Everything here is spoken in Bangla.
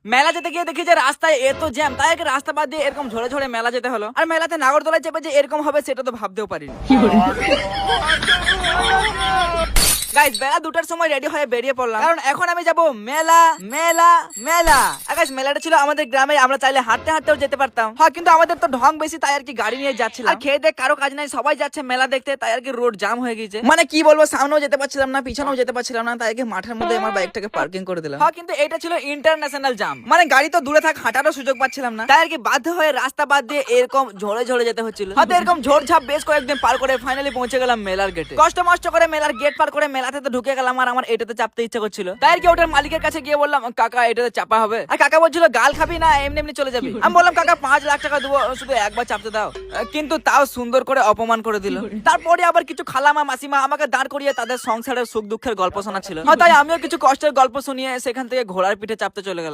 মেলা যেতে গিয়ে দেখি যে রাস্তায় এত জ্যাম, তাই আগে রাস্তা বাদ দিয়ে এরকম ঝরে ঝরে মেলা যেতে হলো। আর মেলাতে নাগরদোলায় চেপে যে এরকম হবে সেটা তো ভাবতেও পারিনি। গাইস বেলা 2টার সময় রেডি হয়ে বেরিয়ে পড়লাম, কারণ এখন আমি যাব মেলা মেলা মেলা। গাইস মেলাটা ছিল আমাদের গ্রামে, আমরা চাইলে হাঁটতে হাঁটতেও যেতে পারতাম। হ্যাঁ কিন্তু আমাদের তো ঢং বেশি, তাই আর কি গাড়ি নিয়ে যাচ্ছিলাম। আর খেয়ে দেখ কারো কাজ নাই, সবাই যাচ্ছে মেলা দেখতে, তাই আর কি রোড জাম হয়ে গেছে। মানে কি বলবো, সামনেও যেতে পারছিলাম না, পিছনেও যেতে পারছিলাম না, তাই আর কি মাঠের মধ্যে আমার বাইকটাকে পার্কিং করে দিলাম। হ্যাঁ কিন্তু এটা ছিল ইন্টারন্যাশনাল জাম, মানে গাড়ি তো দূরে থাক, হাঁটারও সুযোগ পাচ্ছিলাম না, তাই আর কি বাধ্য হয়ে রাস্তা বাদ দিয়ে এরকম ঝরে ঝরে যেতে হচ্ছিল। হয়তো এরকম ঝোড়ঝাপ বেশ কয়েকদিন পার করে ফাইনালি পৌঁছে গেলাম মেলার গেটে। কষ্ট মষ্ট করে মেলার গেট পার করে মেলাতে তো ঢুকে গেলাম, আর আমার এটাতে চাপতে ইচ্ছা করছিল, তাই আর কি ওটার মালিকের কাছে গিয়ে বললাম, কাকা এটাতে চাপা হবে? আর কাকা বলছিল গাল খাবি না, এমনি এমনি চলে যাবি। আমি বললাম কাকা 5 লাখ টাকা দেবো, শুধু একবার চাপতে দাও। কিন্তু তাও সুন্দর করে অপমান করে দিল। তারপরে আবার কিছু খালামা মাসিমা আমাকে দাঁড় করিয়ে তাদের সংসারের সুখ দুঃখের গল্প শোনাচ্ছিল। তাই আমিও কিছু কষ্টের গল্প শুনিয়ে সেখান থেকে ঘোড়ার পিঠে চাপতে চলে গেলাম।